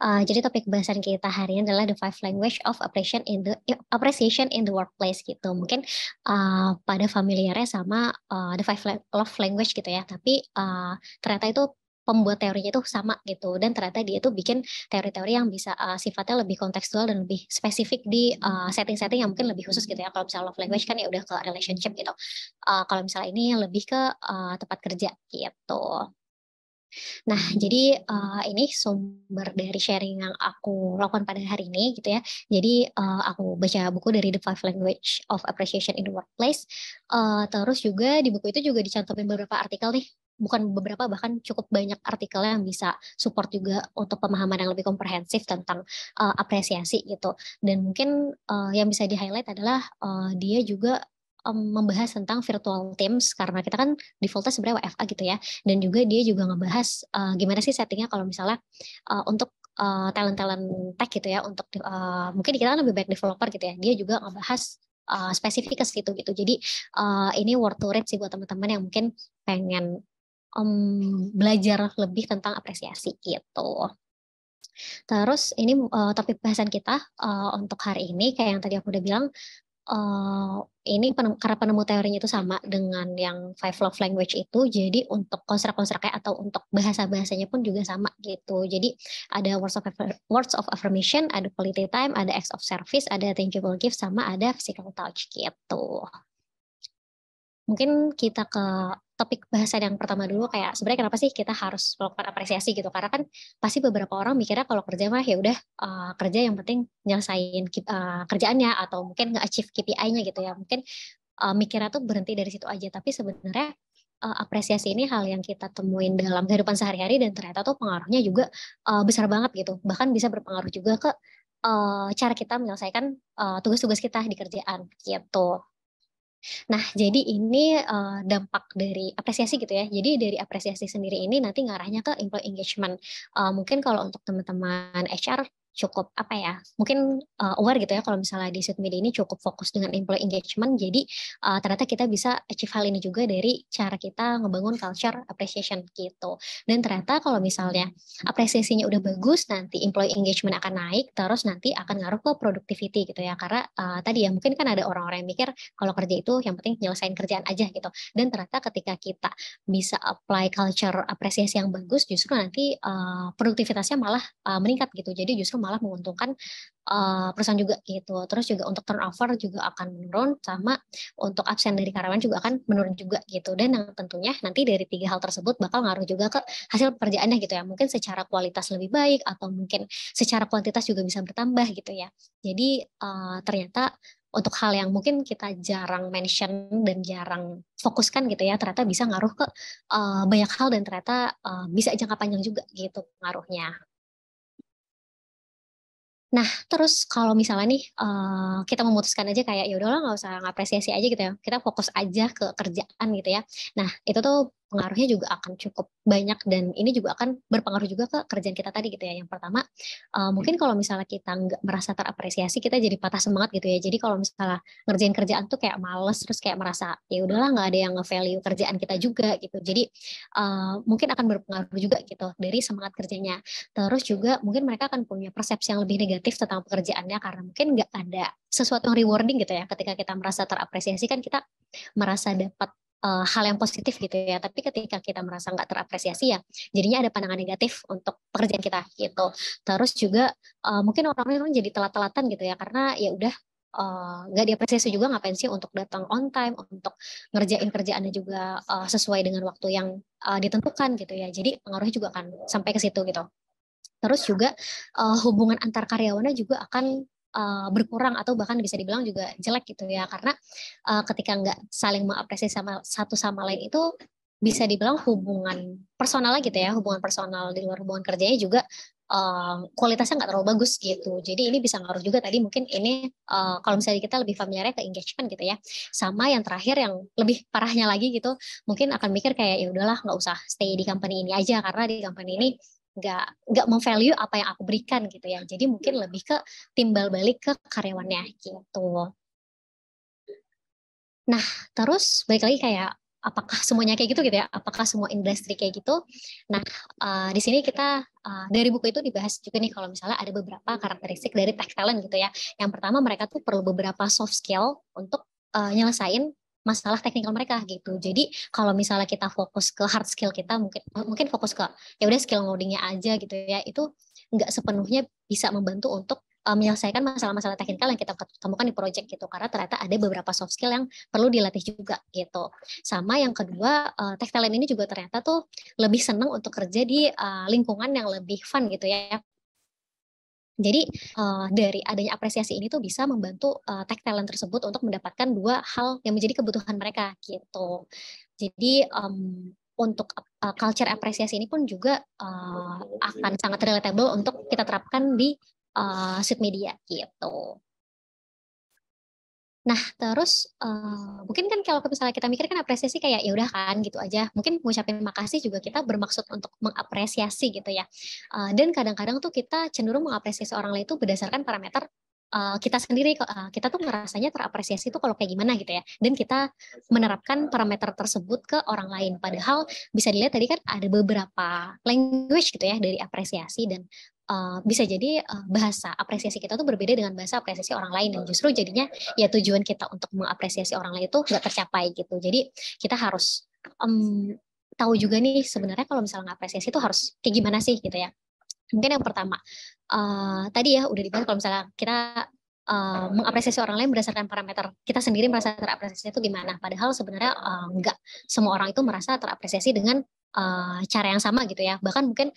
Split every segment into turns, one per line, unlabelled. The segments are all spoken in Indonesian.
Jadi topik bahasan kita hari ini adalah the five language of appreciation in the workplace gitu. Mungkin pada familiarnya sama the five love language gitu ya. Tapi ternyata itu pembuat teorinya itu sama gitu, dan ternyata dia itu bikin teori-teori yang bisa sifatnya lebih kontekstual dan lebih spesifik di setting-setting yang mungkin lebih khusus gitu ya. Kalau misalnya love language kan ya udah ke relationship gitu. Kalau misalnya ini lebih ke tempat kerja gitu. Nah, jadi, ini sumber dari sharing yang aku lakukan pada hari ini gitu ya. Jadi, aku baca buku dari The Five Language of Appreciation in the Workplace, terus juga di buku itu juga dicantumin beberapa artikel nih, bukan beberapa, bahkan cukup banyak artikel yang bisa support juga untuk pemahaman yang lebih komprehensif tentang, apresiasi gitu. Dan mungkin, yang bisa di-highlight adalah, dia juga, membahas tentang virtual teams karena kita kan default-nya sebenarnya WFA gitu ya. Dan juga dia juga ngebahas, gimana sih setting-nya kalau misalnya, untuk, talent-talent tech gitu ya, untuk mungkin kita kan lebih baik developer gitu ya, dia juga ngebahas, spesifik ke situ gitu. Jadi, ini worth to read sih buat teman-teman yang mungkin pengen, belajar lebih tentang apresiasi gitu. Terus ini, topik bahasan kita, untuk hari ini kayak yang tadi aku udah bilang, ini karena penemu teorinya itu sama dengan yang Five Love Language itu, jadi untuk konstruk-konstruknya atau untuk bahasa-bahasanya pun juga sama gitu. Jadi ada words of affirmation, ada quality time, ada acts of service, ada tangible gift, sama ada physical touch gitu. Mungkin kita ke topik bahasan yang pertama dulu, kayak sebenarnya kenapa sih kita harus melakukan apresiasi gitu, karena kan pasti beberapa orang mikirnya kalau kerja mah ya udah, kerja yang penting nyelesain kerjaannya atau mungkin nge-achieve KPI-nya gitu ya. Mungkin mikirnya tuh berhenti dari situ aja, tapi sebenarnya, apresiasi ini hal yang kita temuin dalam kehidupan sehari-hari dan ternyata tuh pengaruhnya juga, besar banget gitu. Bahkan bisa berpengaruh juga ke, cara kita menyelesaikan, tugas-tugas kita di kerjaan, gitu. Nah, jadi ini, dampak dari apresiasi gitu ya. Jadi dari apresiasi sendiri ini nanti ngarahnya ke employee engagement. Mungkin kalau untuk teman-teman HR cukup apa ya, mungkin, aware gitu ya kalau misalnya di Sweet Media ini cukup fokus dengan employee engagement. Jadi, ternyata kita bisa achieve hal ini juga dari cara kita ngebangun culture appreciation gitu. Dan ternyata kalau misalnya apresiasinya udah bagus, nanti employee engagement akan naik, terus nanti akan ngaruh ke productivity gitu ya. Karena, tadi ya mungkin kan ada orang-orang yang mikir kalau kerja itu yang penting nyelesain kerjaan aja gitu. Dan ternyata ketika kita bisa apply culture apresiasi yang bagus, justru nanti, produktivitasnya malah, meningkat gitu. Jadi justru malah menguntungkan, perusahaan juga gitu. Terus juga untuk turnover juga akan menurun, sama untuk absen dari karyawan juga akan menurun juga gitu. Dan yang tentunya nanti dari 3 hal tersebut bakal ngaruh juga ke hasil pekerjaannya gitu ya. Mungkin secara kualitas lebih baik atau mungkin secara kuantitas juga bisa bertambah gitu ya. Jadi, ternyata untuk hal yang mungkin kita jarang mention dan jarang fokuskan gitu ya, ternyata bisa ngaruh ke, banyak hal dan ternyata, bisa jangka panjang juga gitu pengaruhnya. Nah, terus kalau misalnya nih, kita memutuskan aja kayak, ya udahlah nggak usah ngapresiasi aja gitu ya, kita fokus aja ke kerjaan gitu ya. Nah, itu tuh pengaruhnya juga akan cukup banyak dan ini juga akan berpengaruh juga ke kerjaan kita tadi gitu ya. Yang pertama, mungkin kalau misalnya kita nggak merasa terapresiasi, kita jadi patah semangat gitu ya. Jadi kalau misalnya ngerjain kerjaan tuh kayak males, terus kayak merasa, ya udahlah nggak ada yang nge-value kerjaan kita juga gitu. Jadi, mungkin akan berpengaruh juga gitu dari semangat kerjanya. Terus juga mungkin mereka akan punya persepsi yang lebih negatif tentang pekerjaannya karena mungkin nggak ada sesuatu yang rewarding gitu ya, ketika kita merasa terapresiasi kan kita merasa dapat, hal yang positif gitu ya, tapi ketika kita merasa nggak terapresiasi ya, jadinya ada pandangan negatif untuk pekerjaan kita gitu. Terus juga, mungkin orang-orang jadi telat-telatan gitu ya, karena ya udah, nggak diapresiasi juga ngapain sih untuk datang on time, untuk ngerjain kerjaannya juga, sesuai dengan waktu yang, ditentukan gitu ya. Jadi pengaruhnya juga akan sampai ke situ gitu. Terus juga, hubungan antar karyawannya juga akan, berkurang atau bahkan bisa dibilang juga jelek gitu ya. Karena, ketika nggak saling mengapresiasi sama satu sama lain itu, bisa dibilang hubungan personalnya gitu ya, hubungan personal di luar hubungan kerjanya juga, kualitasnya nggak terlalu bagus gitu. Jadi ini bisa ngaruh juga tadi mungkin ini, kalau misalnya kita lebih familiarnya ke engagement gitu ya. Sama yang terakhir yang lebih parahnya lagi gitu, mungkin akan mikir kayak, "Ya udahlah nggak usah stay di company ini aja, karena di company ini nggak mem-value apa yang aku berikan gitu ya. Jadi mungkin lebih ke timbal balik ke karyawannya gitu. Nah, terus balik lagi kayak, apakah semuanya kayak gitu ya? Apakah semua industri kayak gitu? Nah, di sini kita dari buku itu dibahas juga nih kalau misalnya ada beberapa karakteristik dari tech talent gitu ya. Yang pertama mereka tuh perlu beberapa soft skill untuk nyelesain masalah teknikal mereka gitu. Jadi kalau misalnya kita fokus ke hard skill kita mungkin mungkin fokus ke ya udah skill ngodingnya aja gitu ya. Itu nggak sepenuhnya bisa membantu untuk menyelesaikan masalah-masalah teknikal yang kita temukan di project gitu. Karena ternyata ada beberapa soft skill yang perlu dilatih juga gitu. Sama yang kedua, tech talent ini juga ternyata tuh lebih senang untuk kerja di lingkungan yang lebih fun gitu ya. Jadi dari adanya apresiasi ini tuh bisa membantu tech talent tersebut untuk mendapatkan dua hal yang menjadi kebutuhan mereka gitu. Jadi untuk culture apresiasi ini pun juga akan sangat relatable untuk kita terapkan di suite media gitu. Nah, terus, mungkin kan kalau misalnya kita mikir kan apresiasi kayak ya udah kan gitu aja, mungkin ngucapin makasih juga kita bermaksud untuk mengapresiasi gitu ya, dan kadang-kadang tuh kita cenderung mengapresiasi orang lain itu berdasarkan parameter, kita sendiri, kita tuh ngerasanya terapresiasi itu kalau kayak gimana gitu ya, dan kita menerapkan parameter tersebut ke orang lain. Padahal bisa dilihat tadi kan ada beberapa language gitu ya dari apresiasi dan, bisa jadi, bahasa apresiasi kita tuh berbeda dengan bahasa apresiasi orang lain dan justru jadinya ya tujuan kita untuk mengapresiasi orang lain itu nggak tercapai gitu. Jadi kita harus tahu juga nih sebenarnya kalau misalnya ngapresiasi itu harus kayak gimana sih gitu ya. Mungkin yang pertama, tadi ya udah dibahas kalau misalnya kita mengapresiasi orang lain berdasarkan parameter kita sendiri merasa terapresiasi itu gimana. Padahal sebenarnya enggak semua orang itu merasa terapresiasi dengan cara yang sama gitu ya. Bahkan mungkin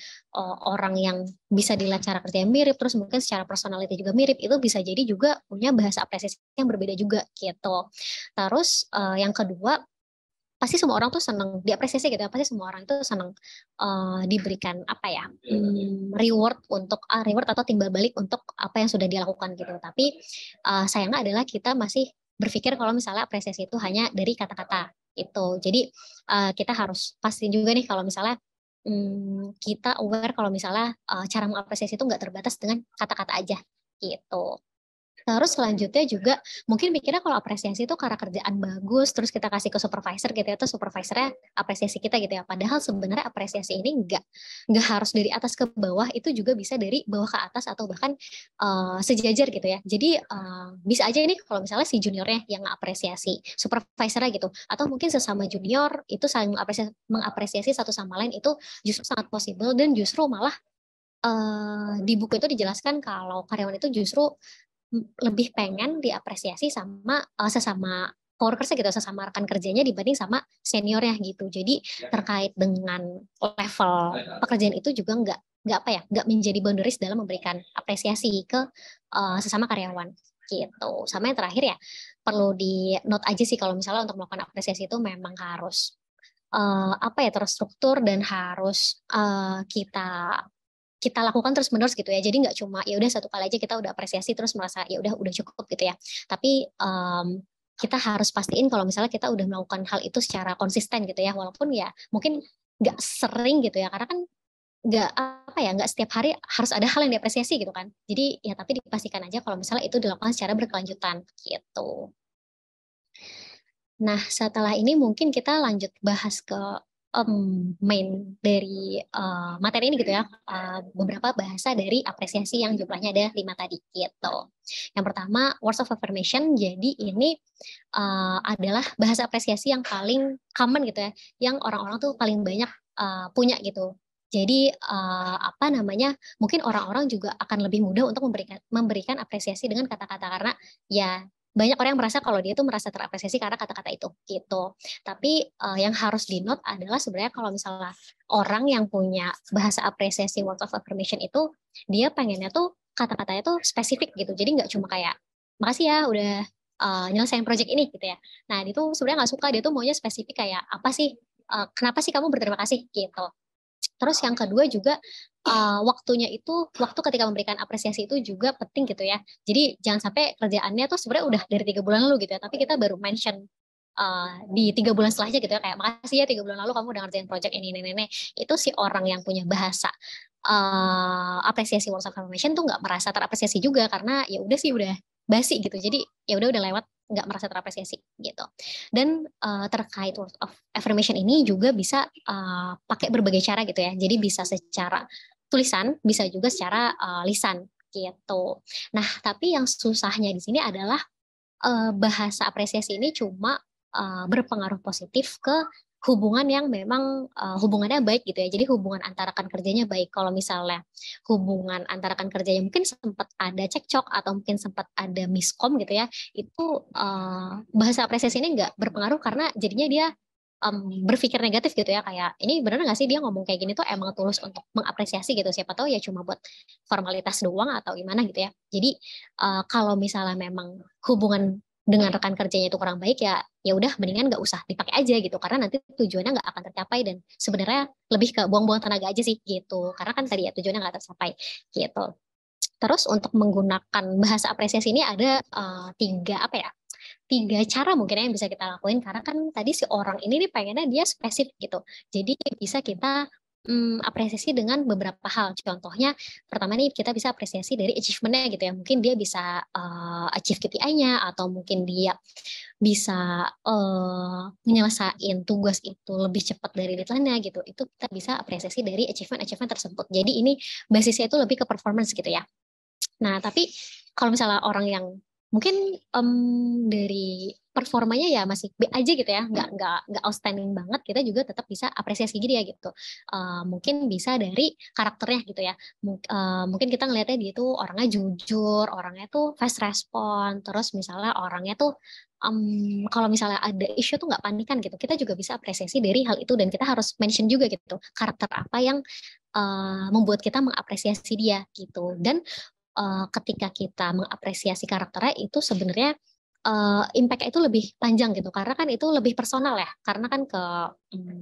orang yang bisa dilihat cara kerja yang mirip, terus mungkin secara personality juga mirip, itu bisa jadi juga punya bahasa apresiasi yang berbeda juga gitu. Terus yang kedua pasti semua orang tuh seneng diapresiasi gitu ya, pasti semua orang itu seneng, diberikan apa ya, reward atau timbal balik untuk apa yang sudah dia lakukan gitu. Tapi, sayangnya adalah kita masih berpikir kalau misalnya apresiasi itu hanya dari kata-kata, gitu. Jadi, kita harus pastiin juga nih kalau misalnya, kita aware kalau misalnya, cara mengapresiasi itu nggak terbatas dengan kata-kata aja, gitu. Terus selanjutnya juga mungkin mikirnya kalau apresiasi itu karena kerjaan bagus, terus kita kasih ke supervisor gitu ya, terus supervisornya apresiasi kita gitu ya. Padahal sebenarnya apresiasi ini nggak harus dari atas ke bawah, itu juga bisa dari bawah ke atas atau bahkan, sejajar gitu ya. Jadi, bisa aja ini kalau misalnya si juniornya yang ngapresiasi supervisornya gitu, atau mungkin sesama junior itu saling mengapresiasi satu sama lain itu justru sangat possible dan justru malah, di buku itu dijelaskan kalau karyawan itu justru lebih pengen diapresiasi sama, sesama coworkers-nya gitu, sesama rekan kerjanya dibanding sama seniornya gitu. Jadi terkait dengan level pekerjaan itu juga nggak apa ya, nggak menjadi boundaries dalam memberikan apresiasi ke, sesama karyawan, gitu. Sama yang terakhir ya, perlu di-note aja sih kalau misalnya untuk melakukan apresiasi itu memang harus, apa ya, terstruktur dan harus, kita kita lakukan terus-menerus gitu ya. Jadi nggak cuma ya udah satu kali aja kita udah apresiasi terus merasa ya udah cukup gitu ya. Tapi, kita harus pastiin kalau misalnya kita udah melakukan hal itu secara konsisten gitu ya. Walaupun ya mungkin nggak sering gitu ya, karena kan nggak apa ya, nggak setiap hari harus ada hal yang diapresiasi gitu kan. Jadi ya tapi dipastikan aja kalau misalnya itu dilakukan secara berkelanjutan gitu. Nah, setelah ini mungkin kita lanjut bahas ke, main dari, materi ini gitu ya, beberapa bahasa dari apresiasi yang jumlahnya ada 5 tadi, gitu. Yang pertama, words of affirmation. Jadi ini, adalah bahasa apresiasi yang paling common gitu ya, yang orang-orang tuh paling banyak, punya gitu. Jadi, apa namanya, mungkin orang-orang juga akan lebih mudah untuk memberikan memberikan apresiasi dengan kata-kata karena ya banyak orang yang merasa kalau dia tuh merasa terapresiasi karena kata-kata itu, gitu. Tapi, yang harus di-note adalah sebenarnya kalau misalnya orang yang punya bahasa apresiasi words of affirmation itu, dia pengennya tuh kata-katanya tuh spesifik gitu. Jadi nggak cuma kayak, "Makasih ya udah, nyelesain project ini," gitu ya. Nah, dia tuh sebenarnya nggak suka, dia tuh maunya spesifik kayak, "Apa sih, kenapa sih kamu berterima kasih?" Gitu. Terus yang kedua juga, waktunya itu waktu ketika memberikan apresiasi itu juga penting gitu ya. Jadi jangan sampai kerjaannya tuh sebenarnya udah dari 3 bulan lalu gitu ya, tapi kita baru mention, di 3 bulan setelahnya gitu ya, kayak, "Makasih ya 3 bulan lalu kamu udah ngerjain project ini." Itu si orang yang punya bahasa, apresiasi words of affirmation tuh nggak merasa terapresiasi juga karena ya udah sih udah basi gitu. Jadi ya udah lewat, nggak merasa terapresiasi gitu. Dan terkait word of affirmation ini juga bisa pakai berbagai cara gitu ya. Jadi bisa secara tulisan, bisa juga secara lisan gitu. Nah, tapi yang susahnya di sini adalah bahasa apresiasi ini cuma berpengaruh positif ke hubungan yang memang hubungannya baik gitu ya. Jadi hubungan antara rekan kerjanya baik. Kalau misalnya hubungan antara rekan kerjanya mungkin sempat ada cekcok atau mungkin sempat ada miskom gitu ya, itu bahasa apresiasi ini nggak berpengaruh karena jadinya dia berpikir negatif gitu ya, kayak ini bener nggak sih dia ngomong kayak gini tuh emang tulus untuk mengapresiasi gitu, siapa tahu ya cuma buat formalitas doang atau gimana gitu ya. Jadi kalau misalnya memang hubungan dengan rekan kerjanya itu kurang baik, ya ya udah mendingan nggak usah dipakai aja gitu, karena nanti tujuannya nggak akan tercapai dan sebenarnya lebih ke buang-buang tenaga aja sih gitu, karena kan tadi ya tujuannya nggak tercapai gitu. Terus untuk menggunakan bahasa apresiasi ini ada tiga apa ya, tiga cara mungkin ya yang bisa kita lakuin, karena kan tadi si orang ini nih pengennya dia spesifik gitu. Jadi bisa kita apresiasi dengan beberapa hal. Contohnya pertama nih kita bisa apresiasi dari achievement-nya gitu ya. Mungkin dia bisa achieve KPI-nya atau mungkin dia bisa menyelesaikan tugas itu lebih cepat dari deadline-nya gitu. Itu kita bisa apresiasi dari achievement-achievement tersebut. Jadi ini basisnya itu lebih ke performance gitu ya. Nah, tapi kalau misalnya orang yang mungkin dari performanya ya masih B aja gitu ya, nggak outstanding banget, kita juga tetap bisa apresiasi dia gitu. Mungkin bisa dari karakternya gitu ya. Mungkin kita ngelihatnya dia tuh orangnya jujur, orangnya tuh fast respon, terus misalnya orangnya tuh kalau misalnya ada isu tuh nggak panikan gitu. Kita juga bisa apresiasi dari hal itu dan kita harus mention juga gitu karakter apa yang membuat kita mengapresiasi dia gitu. Dan ketika kita mengapresiasi karakternya itu sebenarnya impact-nya itu lebih panjang gitu, karena kan itu lebih personal ya, karena kan ke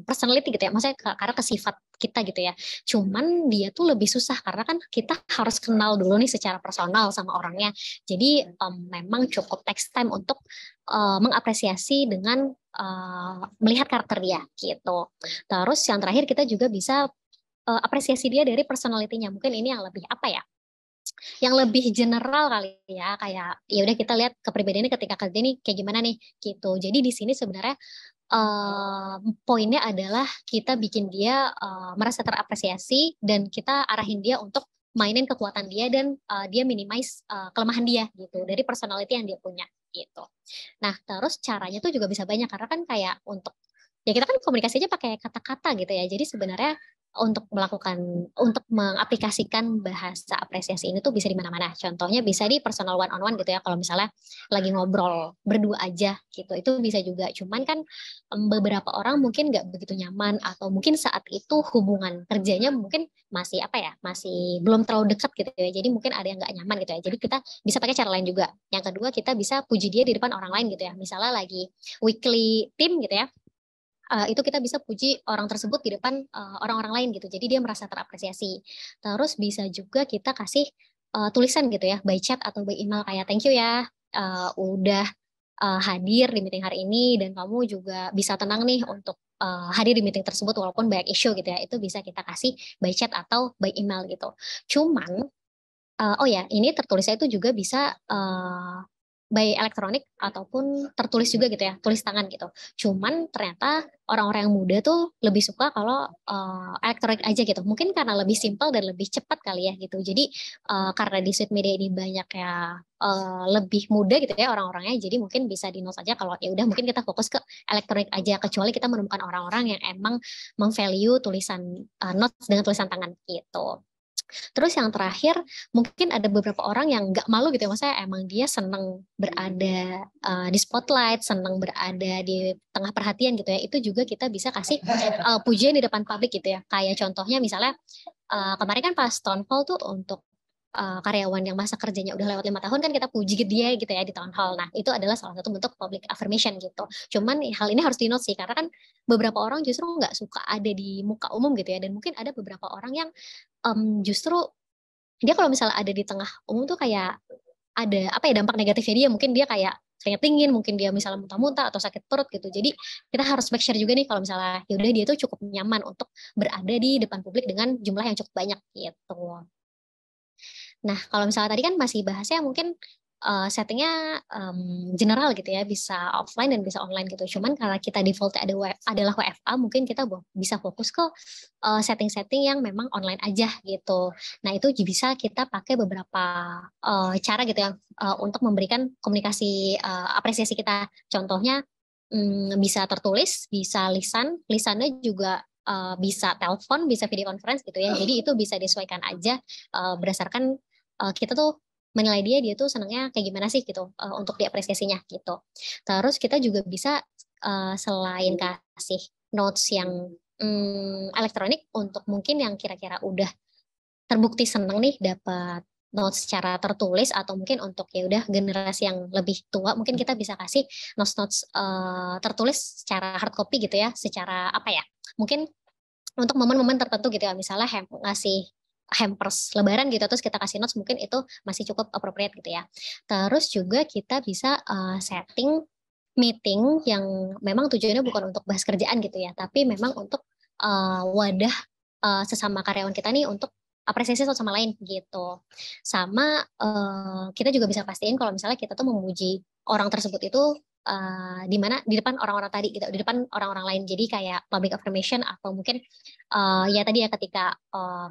personality gitu ya, maksudnya karena ke sifat kita gitu ya. Cuman dia tuh lebih susah karena kan kita harus kenal dulu nih secara personal sama orangnya. Jadi memang cukup text time untuk mengapresiasi dengan melihat karakter dia gitu. Terus yang terakhir kita juga bisa apresiasi dia dari personality-nya. Mungkin ini yang lebih apa ya, yang lebih general kali ya, kayak ya udah kita lihat kepribadiannya ketika kerja nih kayak gimana nih gitu. Jadi di sini sebenarnya poinnya adalah kita bikin dia merasa terapresiasi dan kita arahin dia untuk mainin kekuatan dia dan dia minimize kelemahan dia gitu dari personality yang dia punya gitu. Nah, terus caranya tuh juga bisa banyak karena kan kayak untuk ya kita kan komunikasi aja pakai kata-kata gitu ya. Jadi sebenarnya untuk mengaplikasikan bahasa apresiasi ini tuh bisa di mana-mana. Contohnya bisa di personal one on one gitu ya. Kalau misalnya lagi ngobrol berdua aja gitu, itu bisa juga. Cuman kan beberapa orang mungkin nggak begitu nyaman atau mungkin saat itu hubungan kerjanya mungkin masih apa ya, masih belum terlalu dekat gitu ya. Jadi mungkin ada yang nggak nyaman gitu ya. Jadi kita bisa pakai cara lain juga. Yang kedua kita bisa puji dia di depan orang lain gitu ya. Misalnya lagi weekly team gitu ya, itu kita bisa puji orang tersebut di depan orang-orang lain gitu. Jadi dia merasa terapresiasi. Terus bisa juga kita kasih tulisan gitu ya, by chat atau by email kayak thank you ya, udah hadir di meeting hari ini dan kamu juga bisa tenang nih untuk hadir di meeting tersebut walaupun banyak isu gitu ya. Itu bisa kita kasih by chat atau by email gitu. Cuman oh ya, ini tertulisnya itu juga bisa by elektronik ataupun tertulis juga gitu ya, tulis tangan gitu. Cuman ternyata orang-orang yang muda tuh lebih suka kalau elektronik aja gitu. Mungkin karena lebih simpel dan lebih cepat kali ya gitu. Jadi karena di sosial media ini banyak ya lebih muda gitu ya orang-orangnya, jadi mungkin bisa di note aja kalau ya udah mungkin kita fokus ke elektronik aja. Kecuali kita menemukan orang-orang yang emang memvalue tulisan notes dengan tulisan tangan gitu. Terus yang terakhir, mungkin ada beberapa orang yang nggak malu gitu ya, maksudnya emang dia seneng berada di spotlight, seneng berada di tengah perhatian gitu ya, itu juga kita bisa kasih pujian di depan publik gitu ya. Kayak contohnya misalnya kemarin kan pas town hall tuh untuk karyawan yang masa kerjanya udah lewat 5 tahun kan kita puji dia gitu ya di town hall. Nah itu adalah salah satu bentuk public affirmation gitu. Cuman hal ini harus di-note sih karena kan beberapa orang justru nggak suka ada di muka umum gitu ya. Dan mungkin ada beberapa orang yang justru dia kalau misalnya ada di tengah umum tuh kayak ada apa ya dampak negatifnya dia, mungkin dia kayak keringat dingin, mungkin dia misalnya muntah-muntah atau sakit perut gitu. Jadi kita harus make sure juga nih kalau misalnya ya udah dia tuh cukup nyaman untuk berada di depan publik dengan jumlah yang cukup banyak gitu. Nah, kalau misalnya tadi kan masih bahasnya mungkin settingnya general gitu ya, bisa offline dan bisa online gitu. Cuman karena kita default adalah WFA, mungkin kita bisa fokus ke setting-setting yang memang online aja gitu. Nah itu bisa kita pakai beberapa cara gitu ya untuk memberikan komunikasi apresiasi kita. Contohnya bisa tertulis, bisa lisannya juga bisa telepon, bisa video conference gitu ya. Jadi itu bisa disesuaikan aja berdasarkan kita tuh menilai dia tuh senangnya kayak gimana sih gitu untuk diapresiasinya gitu. Terus kita juga bisa selain kasih notes yang elektronik untuk mungkin yang kira-kira udah terbukti seneng nih dapat notes secara tertulis atau mungkin untuk ya udah generasi yang lebih tua mungkin kita bisa kasih notes-notes tertulis secara hard copy gitu ya, secara apa ya? Mungkin untuk momen-momen tertentu gitu ya, misalnya ngasih hampers lebaran gitu terus kita kasih notes mungkin itu masih cukup appropriate gitu ya. Terus juga kita bisa setting meeting yang memang tujuannya bukan untuk bahas kerjaan gitu ya, tapi memang untuk wadah sesama karyawan kita nih untuk apresiasi satu sama lain gitu. Sama kita juga bisa pastiin kalau misalnya kita tuh memuji orang tersebut itu di mana di depan orang-orang tadi gitu, di depan orang-orang lain. Jadi kayak public affirmation atau mungkin ya tadi ya ketika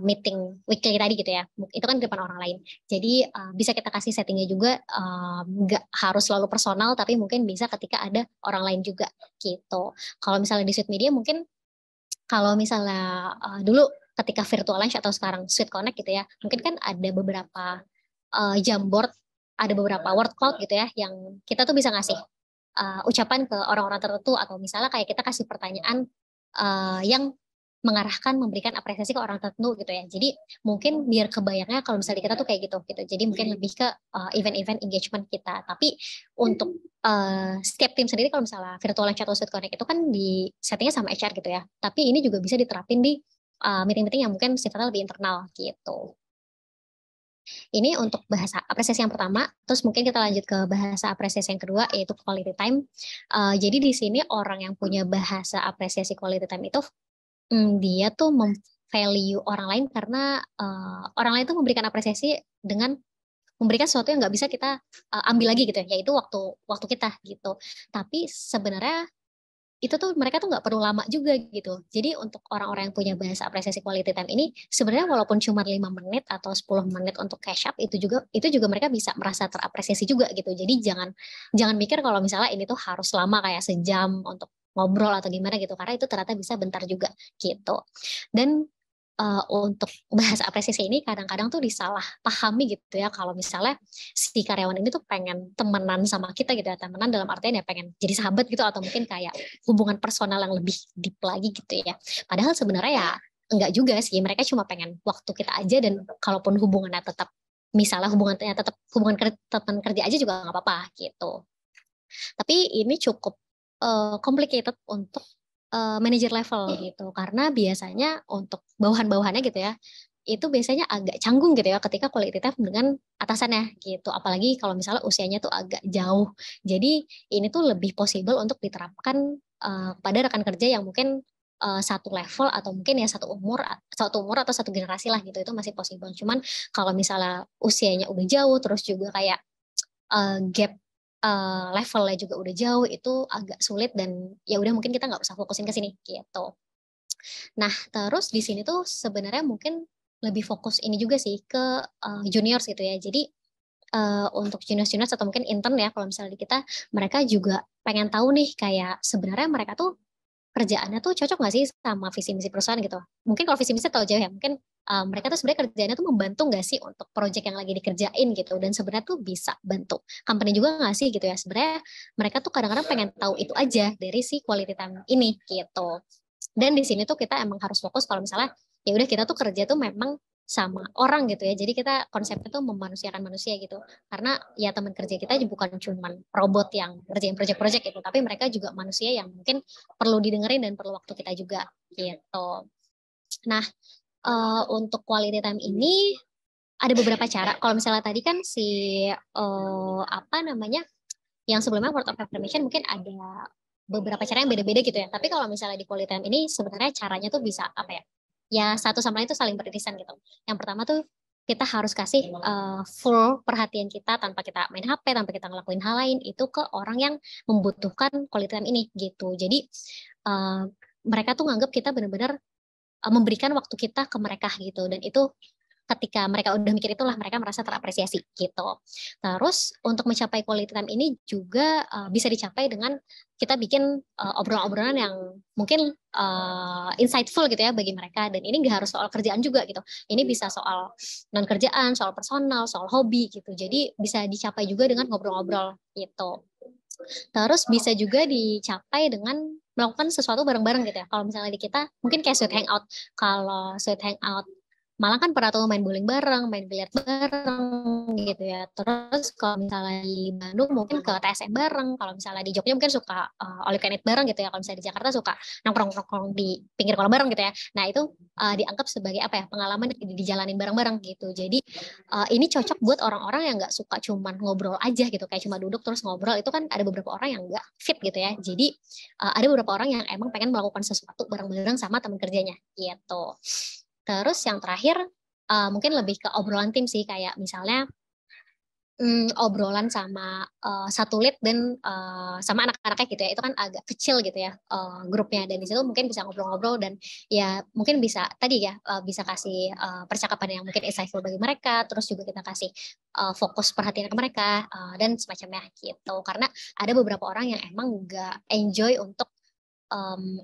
meeting weekly tadi gitu ya, itu kan di depan orang lain. Jadi bisa kita kasih settingnya juga nggak harus selalu personal, tapi mungkin bisa ketika ada orang lain juga gitu. Kalau misalnya di Sweet Media mungkin kalau misalnya dulu ketika virtual lunch atau sekarang Sweet Connect gitu ya, mungkin kan ada beberapa Jamboard, ada beberapa word cloud gitu ya, yang kita tuh bisa ngasih ucapan ke orang-orang tertentu atau misalnya kayak kita kasih pertanyaan yang mengarahkan memberikan apresiasi ke orang tertentu gitu ya. Jadi mungkin biar kebayangnya kalau misalnya kita tuh kayak gitu gitu. Jadi mungkin lebih ke event-event engagement kita. Tapi untuk setiap tim sendiri kalau misalnya virtual lunch atau Sweet Connect itu kan di settingnya sama HR gitu ya. Tapi ini juga bisa diterapin di meeting-meeting yang mungkin sifatnya lebih internal gitu. Ini untuk bahasa apresiasi yang pertama, terus mungkin kita lanjut ke bahasa apresiasi yang kedua, yaitu quality time. Jadi di sini orang yang punya bahasa apresiasi quality time itu, dia tuh value orang lain karena orang lain tuh memberikan apresiasi dengan memberikan sesuatu yang nggak bisa kita ambil lagi gitu ya, yaitu waktu waktu kita gitu. Tapi sebenarnya itu tuh mereka tuh nggak perlu lama juga gitu. Jadi untuk orang-orang yang punya bahasa apresiasi quality time ini sebenarnya walaupun cuma 5 menit atau 10 menit untuk cash up itu juga mereka bisa merasa terapresiasi juga gitu. Jadi jangan jangan mikir kalau misalnya ini tuh harus lama kayak sejam untuk ngobrol atau gimana gitu karena itu ternyata bisa bentar juga gitu. Dan untuk bahasa apresiasi ini kadang-kadang tuh disalah pahami gitu ya kalau misalnya si karyawan ini tuh pengen temenan sama kita gitu ya, temenan dalam artian ya pengen jadi sahabat gitu atau mungkin kayak hubungan personal yang lebih deep lagi gitu ya. Padahal sebenarnya ya enggak juga sih, mereka cuma pengen waktu kita aja dan kalaupun hubungannya tetap misalnya hubungannya tetap hubungan teman kerja aja juga nggak apa-apa gitu. Tapi ini cukup complicated untuk manager level gitu, karena biasanya untuk bawahan-bawahannya gitu ya, itu biasanya agak canggung gitu ya ketika quality time dengan atasannya gitu, apalagi kalau misalnya usianya tuh agak jauh. Jadi ini tuh lebih possible untuk diterapkan pada rekan kerja yang mungkin satu level atau mungkin ya satu umur atau satu generasi lah gitu, itu masih possible. Cuman kalau misalnya usianya udah jauh, terus juga kayak gap levelnya juga udah jauh, itu agak sulit dan ya udah mungkin kita nggak usah fokusin ke sini gitu. Nah, terus di sini tuh sebenarnya mungkin lebih fokus ini juga sih ke juniors gitu ya. Jadi untuk juniors-juniors atau mungkin intern ya kalau misalnya di kita, mereka juga pengen tahu nih kayak sebenarnya mereka tuh kerjaannya tuh cocok nggak sih sama visi misi perusahaan gitu? Mungkin kalau visi misi tahu jauh ya, mungkin mereka tuh sebenarnya kerjaannya tuh membantu nggak sih untuk proyek yang lagi dikerjain gitu, dan sebenarnya tuh bisa bantu company juga nggak sih gitu ya. Sebenarnya mereka tuh kadang-kadang pengen tahu itu aja dari si quality time ini gitu. Dan di sini tuh kita emang harus fokus kalau misalnya ya udah kita tuh kerja tuh memang sama orang gitu ya. Jadi kita konsepnya tuh memanusiakan manusia gitu. Karena ya teman kerja kita bukan cuma robot yang ngerjain project-project gitu, tapi mereka juga manusia yang mungkin perlu didengerin dan perlu waktu kita juga gitu. Nah, untuk quality time ini ada beberapa cara. Kalau misalnya tadi kan si apa namanya yang sebelumnya word of affirmation mungkin ada beberapa cara yang beda-beda gitu ya. Tapi kalau misalnya di quality time ini sebenarnya caranya tuh bisa apa ya? Ya satu sama lain tuh saling beririsan gitu. Yang pertama tuh kita harus kasih full perhatian kita tanpa kita main HP, tanpa kita ngelakuin hal lain itu ke orang yang membutuhkan quality time ini gitu. Jadi uh, mereka tuh nganggap kita benar-benar memberikan waktu kita ke mereka gitu, dan itu ketika mereka udah mikir itulah mereka merasa terapresiasi gitu. Terus untuk mencapai quality time ini juga bisa dicapai dengan kita bikin obrolan-obrolan yang mungkin insightful gitu ya bagi mereka, dan ini nggak harus soal kerjaan juga gitu. Ini bisa soal non kerjaan, soal personal, soal hobi gitu. Jadi bisa dicapai juga dengan ngobrol-ngobrol gitu. Terus bisa juga dicapai dengan melakukan sesuatu bareng-bareng gitu ya. Kalau misalnya di kita mungkin kayak sweet hangout. Kalau sweet hangout Malang kan pernah tuh main bowling bareng, main biliar bareng gitu ya. Terus kalau misalnya di Bandung mungkin ke TSM bareng. Kalau misalnya di Jogja mungkin suka all you can eat bareng gitu ya. Kalau misalnya di Jakarta suka nongkrong-nongkrong di pinggir kolam bareng gitu ya. Nah itu dianggap sebagai apa ya, pengalaman dijalanin bareng-bareng gitu. Jadi ini cocok buat orang-orang yang nggak suka cuman ngobrol aja gitu, kayak cuma duduk terus ngobrol. Itu kan ada beberapa orang yang nggak fit gitu ya. Jadi ada beberapa orang yang emang pengen melakukan sesuatu bareng-bareng sama teman kerjanya gitu. Terus yang terakhir mungkin lebih ke obrolan tim sih, kayak misalnya obrolan sama satu lead dan sama anak-anaknya gitu ya. Itu kan agak kecil gitu ya grupnya, dan di situ mungkin bisa ngobrol-ngobrol, dan ya mungkin bisa tadi ya bisa kasih percakapan yang mungkin insightful bagi mereka. Terus juga kita kasih fokus perhatian ke mereka dan semacamnya gitu, karena ada beberapa orang yang emang nggak enjoy untuk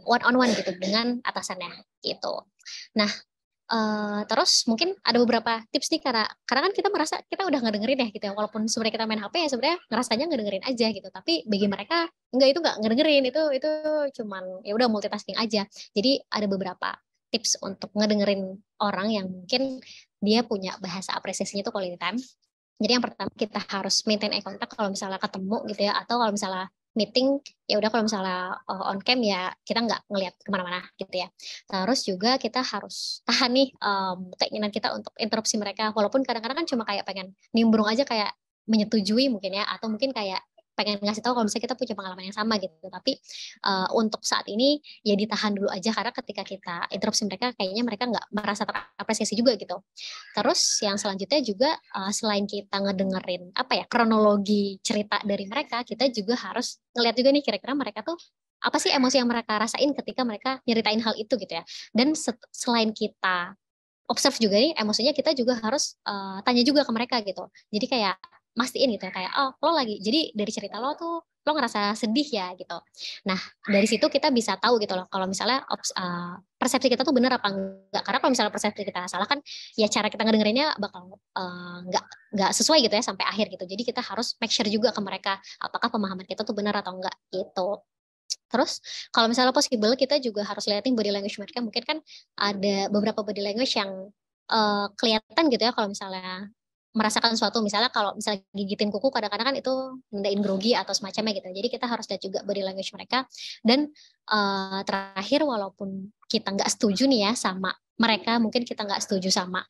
one on one gitu dengan atasannya gitu. Nah, terus mungkin ada beberapa tips nih, karena kan kita merasa kita udah ngedengerin ya gitu ya, walaupun sebenarnya kita main HP ya sebenarnya ngerasanya ngedengerin aja gitu, tapi bagi mereka enggak, itu nggak ngedengerin, itu cuman ya udah multitasking aja. Jadi ada beberapa tips untuk ngedengerin orang yang mungkin dia punya bahasa apresiasinya itu quality time. Jadi yang pertama kita harus maintain eye contact kalau misalnya ketemu gitu ya, atau kalau misalnya meeting ya udah, kalau misalnya on cam ya kita nggak ngelihat kemana-mana gitu ya. Terus juga kita harus tahan nih keinginan kita untuk interupsi mereka, walaupun kadang-kadang kan cuma kayak pengen nimbrung aja, kayak menyetujui mungkin ya, atau mungkin kayak pengen ngasih tahu kalau misalnya kita punya pengalaman yang sama gitu. Tapi untuk saat ini ya ditahan dulu aja, karena ketika kita interupsi mereka kayaknya mereka nggak merasa terapresiasi juga gitu. Terus yang selanjutnya juga selain kita ngedengerin apa ya, kronologi cerita dari mereka, kita juga harus ngeliat juga nih kira-kira mereka tuh apa sih emosi yang mereka rasain ketika mereka nyeritain hal itu gitu ya. Dan selain kita observe juga nih emosinya, kita juga harus tanya juga ke mereka gitu. Jadi kayak mastiin gitu ya, kayak oh lo lagi, jadi dari cerita lo tuh lo ngerasa sedih ya gitu. Nah dari situ kita bisa tahu gitu loh kalau misalnya persepsi kita tuh bener apa enggak. Karena kalau misalnya persepsi kita salah kan ya cara kita ngedengerinnya bakal nggak sesuai gitu ya sampai akhir gitu. Jadi kita harus make sure juga ke mereka apakah pemahaman kita tuh benar atau enggak gitu. Terus kalau misalnya possible kita juga harus liatin body language mereka. Mungkin kan ada beberapa body language yang kelihatan gitu ya kalau misalnya merasakan suatu, misalnya kalau misalnya gigitin kuku kadang-kadang kan itu nandain grogi atau semacamnya gitu. Jadi kita harus lihat juga body language mereka. Dan terakhir, walaupun kita nggak setuju nih ya sama mereka, mungkin kita nggak setuju sama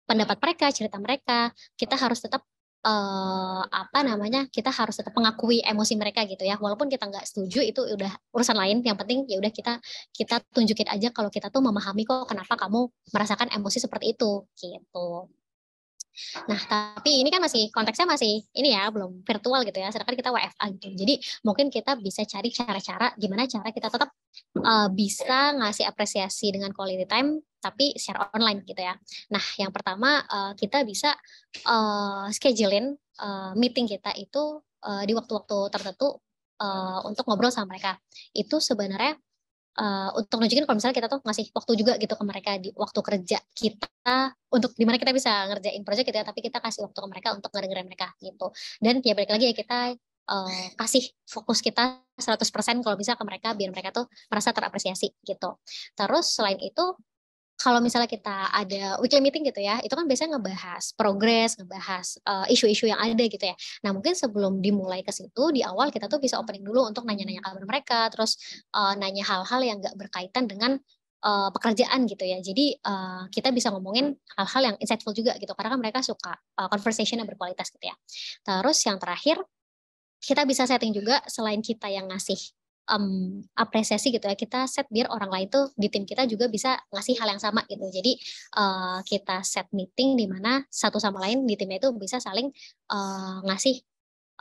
pendapat mereka, cerita mereka, kita harus tetap apa namanya, kita harus tetap mengakui emosi mereka gitu ya. Walaupun kita nggak setuju itu udah urusan lain, yang penting ya udah kita kita tunjukin aja kalau kita tuh memahami kok kenapa kamu merasakan emosi seperti itu, gitu. Nah, tapi ini kan masih konteksnya masih ini ya, belum virtual gitu ya, sedangkan kita WFA gitu. Jadi mungkin kita bisa cari cara-cara gimana cara kita tetap bisa ngasih apresiasi dengan quality time tapi secara online gitu ya. Nah, yang pertama kita bisa schedulein meeting kita itu di waktu-waktu tertentu untuk ngobrol sama mereka. Itu sebenarnya untuk nunjukin kalau misalnya kita tuh ngasih waktu juga gitu ke mereka di waktu kerja kita, untuk dimana kita bisa ngerjain project gitu ya, tapi kita kasih waktu ke mereka untuk ngedengerin mereka gitu. Dan ya balik lagi ya, kita kasih fokus kita 100% kalau bisa ke mereka, biar mereka tuh merasa terapresiasi gitu. Terus selain itu, kalau misalnya kita ada weekly meeting gitu ya, itu kan biasanya ngebahas progres, ngebahas isu-isu yang ada gitu ya. Nah mungkin sebelum dimulai ke situ, di awal kita tuh bisa opening dulu untuk nanya-nanya kabar mereka, terus nanya hal-hal yang nggak berkaitan dengan pekerjaan gitu ya. Jadi kita bisa ngomongin hal-hal yang insightful juga gitu, karena kan mereka suka conversation yang berkualitas gitu ya. Terus yang terakhir, kita bisa setting juga selain kita yang ngasih apresiasi gitu ya, kita set biar orang lain tuh di tim kita juga bisa ngasih hal yang sama gitu. Jadi kita set meeting di mana satu sama lain di timnya itu bisa saling ngasih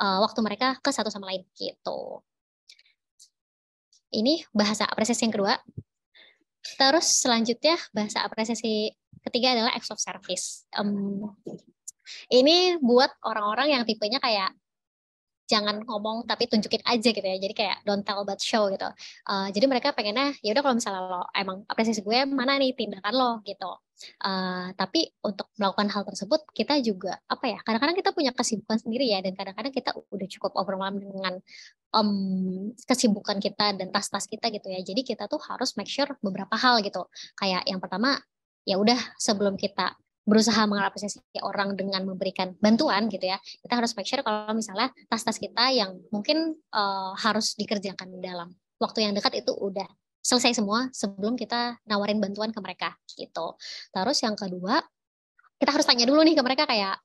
waktu mereka ke satu sama lain gitu. Ini bahasa apresiasi yang kedua. Terus selanjutnya bahasa apresiasi ketiga adalah acts of service. Ini buat orang-orang yang tipenya kayak jangan ngomong tapi tunjukin aja gitu ya. Jadi kayak don't tell but show gitu. Jadi mereka pengennya ya udah kalau misalnya lo emang apresiasi gue mana nih tindakan lo gitu. Tapi untuk melakukan hal tersebut kita juga apa ya? Kadang-kadang kita punya kesibukan sendiri ya dan kadang-kadang kita udah cukup overwhelmed dengan kesibukan kita dan tas-tas kita gitu ya. Jadi kita tuh harus make sure beberapa hal gitu. Kayak yang pertama ya udah sebelum kita berusaha mengapresiasi orang dengan memberikan bantuan gitu ya, kita harus make sure kalau misalnya tas-tas kita yang mungkin harus dikerjakan dalam waktu yang dekat itu udah selesai semua sebelum kita nawarin bantuan ke mereka gitu. Terus yang kedua, kita harus tanya dulu nih ke mereka kayak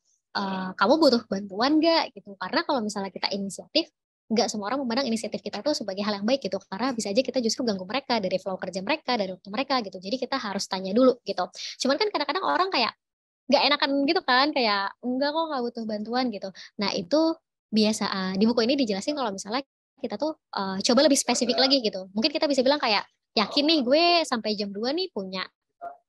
kamu butuh bantuan nggak gitu. Karena kalau misalnya kita inisiatif, nggak semua orang memandang inisiatif kita tuh sebagai hal yang baik gitu. Karena bisa aja kita justru ganggu mereka dari flow kerja mereka, dari waktu mereka gitu. Jadi kita harus tanya dulu gitu. Cuman kan kadang-kadang orang kayak nggak enakan gitu kan kayak enggak kok nggak butuh bantuan gitu. Nah itu biasa di buku ini dijelasin kalau misalnya kita tuh coba lebih spesifik lagi gitu. Mungkin kita bisa bilang kayak yakin nih gue sampai jam 2 nih punya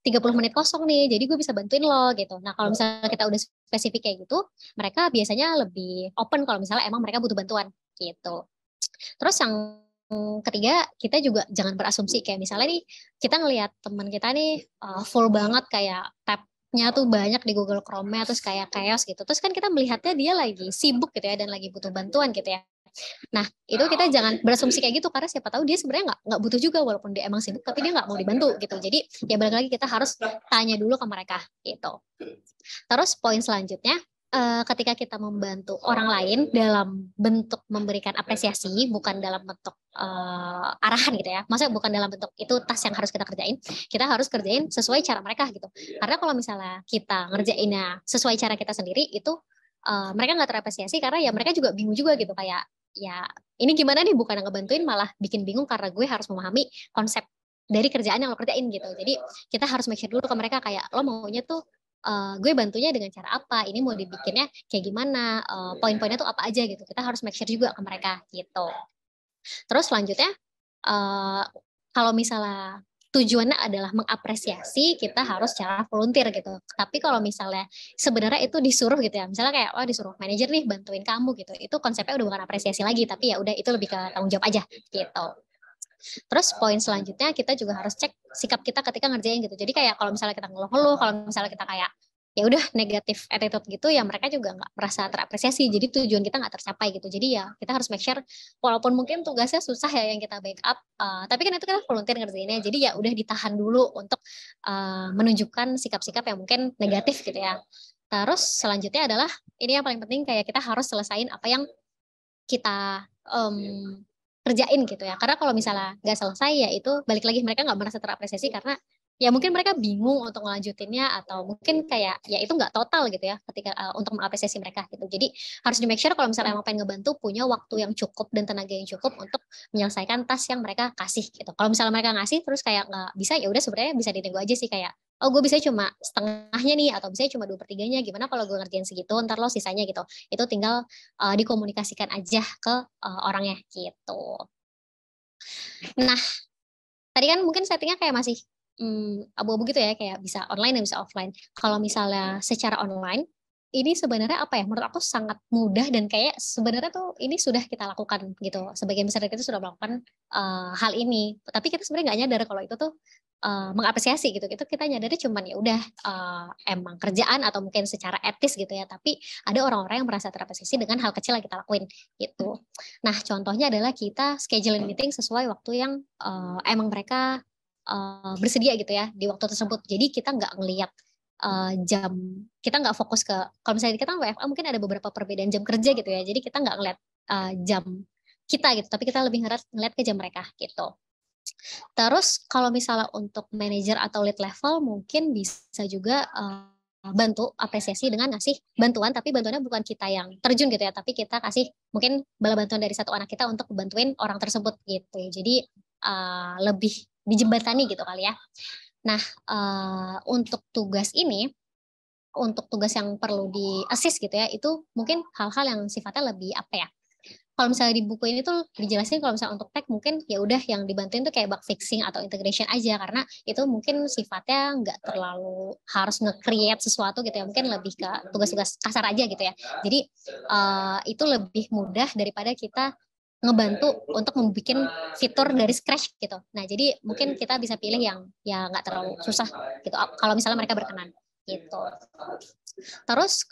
30 menit kosong nih, jadi gue bisa bantuin lo gitu. Nah kalau misalnya kita udah spesifik kayak gitu, mereka biasanya lebih open kalau misalnya emang mereka butuh bantuan gitu. Terus yang ketiga, kita juga jangan berasumsi kayak misalnya nih kita ngelihat teman kita nih full banget kayak tabnya tuh banyak di Google Chrome-nya terus kayak chaos gitu. Terus kan kita melihatnya dia lagi sibuk gitu ya dan lagi butuh bantuan gitu ya. Nah, itu kita jangan berasumsi kayak gitu karena siapa tahu dia sebenarnya nggak butuh juga walaupun dia emang sibuk tapi dia nggak mau dibantu gitu. Jadi ya balik lagi kita harus tanya dulu ke mereka gitu. Terus poin selanjutnya, ketika kita membantu orang lain dalam bentuk memberikan apresiasi, bukan dalam bentuk arahan gitu ya. Maksudnya bukan dalam bentuk itu tas yang harus kita kerjain, kita harus kerjain sesuai cara mereka gitu. Karena kalau misalnya kita ngerjainnya sesuai cara kita sendiri, itu mereka nggak terapresiasi karena ya mereka juga bingung juga gitu kayak ya ini gimana nih bukan ngebantuin malah bikin bingung karena gue harus memahami konsep dari kerjaan yang lo kerjain gitu. Jadi kita harus make sure dulu ke mereka kayak lo maunya tuh gue bantunya dengan cara apa, ini mau dibikinnya kayak gimana, poin-poinnya tuh apa aja gitu. Kita harus make sure juga ke mereka gitu. Terus selanjutnya uh, kalau misalnya tujuannya adalah mengapresiasi, kita harus cara volunteer gitu. Tapi kalau misalnya sebenarnya itu disuruh gitu ya, misalnya kayak oh disuruh manajer nih bantuin kamu gitu, itu konsepnya udah bukan apresiasi lagi, tapi ya udah itu lebih ke tanggung jawab aja gitu. Terus poin selanjutnya kita juga harus cek sikap kita ketika ngerjain gitu. Jadi kayak kalau misalnya kita ngeluh-ngeluh, kalau misalnya kita kayak ya udah negatif attitude gitu ya mereka juga nggak merasa terapresiasi. Jadi tujuan kita nggak tercapai gitu. Jadi ya kita harus make sure walaupun mungkin tugasnya susah ya yang kita backup, tapi kan itu kita volunteer ngerjainnya. Jadi ya udah ditahan dulu untuk menunjukkan sikap-sikap yang mungkin negatif gitu ya. Terus selanjutnya adalah ini yang paling penting kayak kita harus selesain apa yang kita kerjain gitu ya. Karena kalau misalnya nggak selesai ya itu balik lagi mereka nggak merasa terapresiasi karena ya mungkin mereka bingung untuk ngelanjutinnya atau mungkin kayak ya itu nggak total gitu ya ketika untuk mengapresiasi mereka gitu. Jadi harus di make sure kalau misalnya emang pengen ngebantu punya waktu yang cukup dan tenaga yang cukup untuk menyelesaikan tas yang mereka kasih gitu. Kalau misalnya mereka ngasih terus kayak nggak bisa ya udah sebenarnya bisa dinego aja sih kayak oh gue bisa cuma setengahnya nih atau bisa cuma 2/3-nya gimana kalau gue ngerjain segitu ntar lo sisanya gitu itu tinggal dikomunikasikan aja ke orangnya gitu. Nah, tadi kan mungkin settingnya kayak masih abu-abu gitu ya, kayak bisa online dan bisa offline. Kalau misalnya secara online, ini sebenarnya apa ya, menurut aku sangat mudah dan kayak sebenarnya tuh ini sudah kita lakukan gitu. Sebagian besar dari kita sudah melakukan hal ini. Tapi kita sebenarnya nggak nyadar kalau itu tuh mengapresiasi gitu. Itu kita nyadarnya cuman ya udah emang kerjaan atau mungkin secara etis gitu ya. Tapi ada orang-orang yang merasa terapresiasi dengan hal kecil yang kita lakuin gitu. Nah, contohnya adalah kita scheduling meeting sesuai waktu yang emang mereka bersedia gitu ya di waktu tersebut. Jadi kita nggak ngelihat jam, kita nggak fokus ke kalau misalnya kita WFA mungkin ada beberapa perbedaan jam kerja gitu ya. Jadi kita nggak ngelihat jam kita gitu, tapi kita lebih ngeliat ke jam mereka gitu. Terus kalau misalnya untuk manager atau lead level mungkin bisa juga bantu apresiasi dengan ngasih bantuan, tapi bantuannya bukan kita yang terjun gitu ya, tapi kita kasih mungkin bala bantuan dari satu anak kita untuk bantuin orang tersebut gitu. Jadi lebih dijembatani gitu kali ya. Nah, untuk tugas ini, untuk tugas yang perlu di-assist gitu ya, itu mungkin hal-hal yang sifatnya lebih apa ya, kalau misalnya di buku ini tuh dijelasin kalau misalnya untuk tech mungkin ya udah yang dibantuin tuh kayak bug fixing atau integration aja, karena itu mungkin sifatnya nggak terlalu harus nge-create sesuatu gitu ya, mungkin lebih ke tugas-tugas kasar aja gitu ya. Jadi itu lebih mudah daripada kita ngebantu untuk membuat fitur dari scratch gitu. Nah, jadi mungkin kita bisa pilih yang ya nggak terlalu susah gitu kalau misalnya mereka berkenan gitu. Terus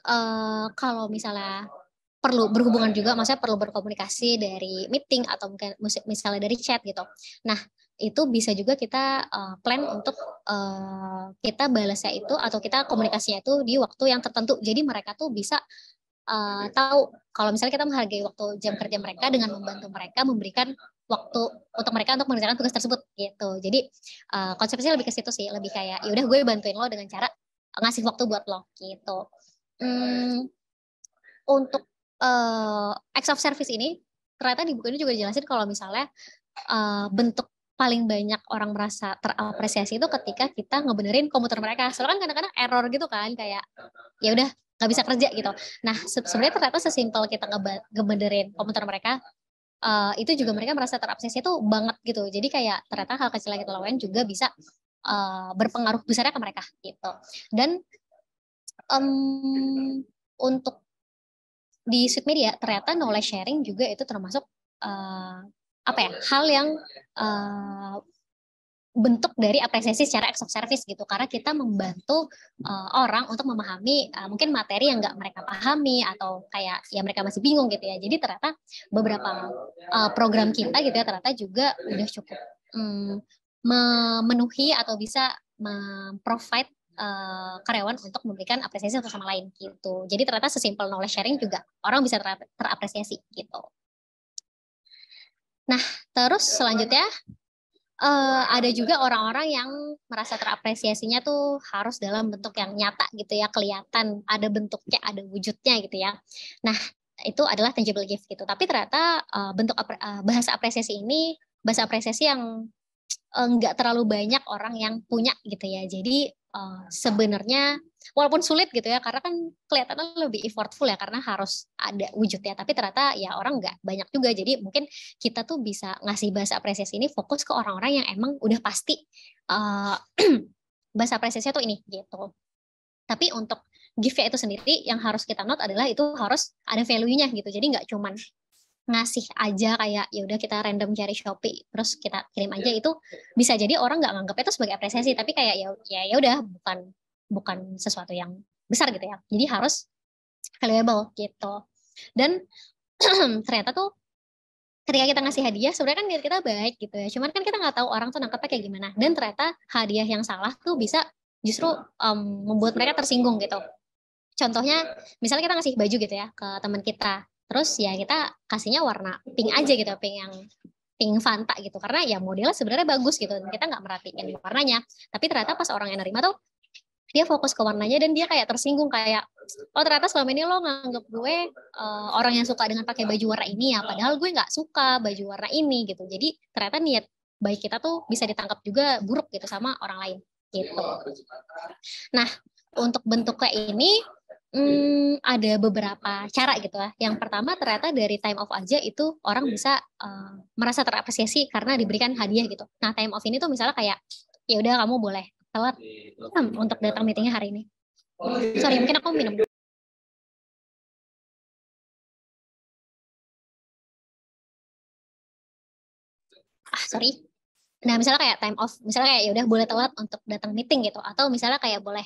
kalau misalnya perlu berhubungan juga, maksudnya perlu berkomunikasi dari meeting atau mungkin misalnya dari chat gitu. Nah, itu bisa juga kita plan untuk kita balasnya itu atau kita komunikasinya itu di waktu yang tertentu. Jadi mereka tuh bisa tahu kalau misalnya kita menghargai waktu jam kerja mereka dengan membantu mereka memberikan waktu untuk mereka untuk mengerjakan tugas tersebut gitu. Jadi konsepnya lebih ke situ sih, lebih kayak ya udah gue bantuin lo dengan cara ngasih waktu buat lo gitu. Untuk acts of service ini ternyata di buku ini juga dijelasin kalau misalnya bentuk paling banyak orang merasa terapresiasi itu ketika kita ngebenerin komputer mereka. Soalnya kan kadang-kadang error gitu kan, kayak ya udah nggak bisa kerja gitu. Nah, sebenarnya ternyata sesimpel kita ngebenerin komputer mereka, itu juga mereka merasa terapresiasi itu banget gitu. Jadi kayak ternyata hal kecil yang kita lakukan juga bisa berpengaruh besarnya ke mereka gitu. Dan untuk di Sweet Media ternyata knowledge sharing juga itu termasuk apa ya, hal yang bentuk dari apresiasi secara acts of service gitu, karena kita membantu orang untuk memahami mungkin materi yang nggak mereka pahami atau kayak ya mereka masih bingung gitu ya. Jadi ternyata beberapa program kita gitu ya ternyata juga udah cukup memenuhi atau bisa memprovide karyawan untuk memberikan apresiasi satu sama lain gitu. Jadi ternyata sesimpel knowledge sharing juga orang bisa terapresiasi gitu. Nah, terus selanjutnya ada juga orang-orang yang merasa terapresiasinya tuh harus dalam bentuk yang nyata gitu ya, kelihatan ada bentuknya, ada wujudnya gitu ya. Nah, itu adalah tangible gift gitu. Tapi ternyata bentuk bahasa apresiasi ini bahasa apresiasi yang nggak terlalu banyak orang yang punya gitu ya. Jadi sebenarnya walaupun sulit gitu ya, karena kan kelihatannya lebih effortful ya, karena harus ada wujudnya. Tapi ternyata ya orang nggak banyak juga. Jadi mungkin kita tuh bisa ngasih bahasa apresiasi ini fokus ke orang-orang yang emang udah pasti bahasa apresiasinya tuh ini gitu. Tapi untuk gift-nya itu sendiri yang harus kita note adalah itu harus ada value-nya gitu. Jadi nggak cuman ngasih aja kayak ya udah kita random cari Shopee terus kita kirim aja, itu bisa jadi orang nggak nganggap itu sebagai apresiasi, tapi kayak ya udah bukan sesuatu yang besar gitu ya. Jadi harus valuable gitu. Dan ternyata tuh ketika kita ngasih hadiah sebenarnya kan niat kita baik gitu ya. Cuman kan kita nggak tahu orang tuh nangkapnya kayak gimana. Dan ternyata hadiah yang salah tuh bisa justru membuat mereka tersinggung gitu. Contohnya misalnya kita ngasih baju gitu ya ke teman kita. Terus ya kita kasihnya warna pink aja gitu, pink yang pink Fanta gitu. Karena ya modelnya sebenarnya bagus gitu. Kita nggak merhatiin warnanya. Tapi ternyata pas orang yang nerima tuh dia fokus ke warnanya dan dia kayak tersinggung, kayak oh ternyata selama ini lo nganggep gue orang yang suka dengan pakai baju warna ini ya, padahal gue nggak suka baju warna ini gitu. Jadi ternyata niat baik kita tuh bisa ditangkap juga buruk gitu sama orang lain gitu. Nah, untuk bentuknya ini ada beberapa cara gitu ya. Yang pertama ternyata dari time off aja itu orang bisa merasa terapresiasi karena diberikan hadiah gitu. Nah, time off ini tuh misalnya kayak ya udah kamu boleh telat untuk datang meetingnya hari ini. Sorry, mungkin aku minum. Sorry. Nah, misalnya kayak time off, misalnya kayak ya udah boleh telat untuk datang meeting gitu, atau misalnya kayak boleh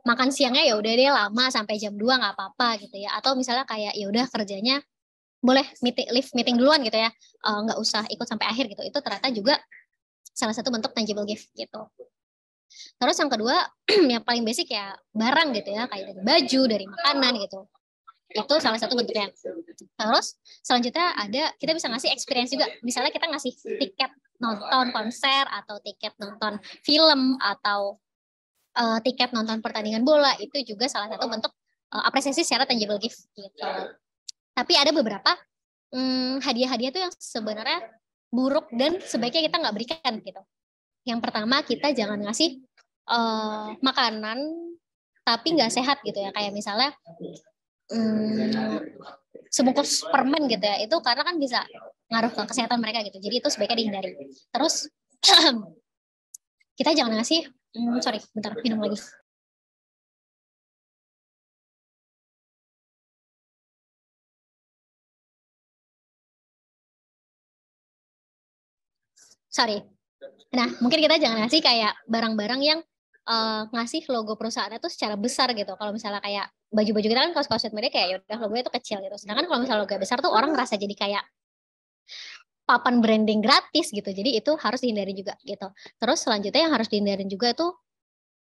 makan siangnya ya udah deh lama sampai jam 2 nggak apa-apa gitu ya, atau misalnya kayak ya udah kerjanya boleh leave meeting duluan gitu ya, nggak usah ikut sampai akhir gitu. Itu ternyata juga salah satu bentuk tangible gift gitu. Terus yang kedua yang paling basic ya barang gitu ya, kayak dari baju, dari makanan gitu. Itu salah satu bentuknya. Terus selanjutnya ada kita bisa ngasih experience juga. Misalnya kita ngasih tiket nonton konser atau tiket nonton film atau tiket nonton pertandingan bola itu juga salah satu bentuk apresiasi secara tangible gift gitu. Tapi ada beberapa hadiah-hadiah tuh yang sebenarnya buruk dan sebaiknya kita nggak berikan gitu. Yang pertama, kita jangan ngasih makanan tapi nggak sehat gitu ya, kayak misalnya sebungkus permen gitu ya, itu karena kan bisa ngaruh ke kesehatan mereka gitu, jadi itu sebaiknya dihindari. Terus kita jangan ngasih sorry bentar minum lagi. Sorry. Nah, mungkin kita jangan ngasih kayak barang-barang yang ngasih logo perusahaannya tuh secara besar gitu. Kalau misalnya kayak baju-baju kita kan kaos-kaos media kayak ya udah logonya tuh kecil gitu. Sedangkan kalau misalnya logo besar tuh orang ngerasa jadi kayak papan branding gratis gitu. Jadi itu harus dihindari juga gitu. Terus selanjutnya yang harus dihindarin juga itu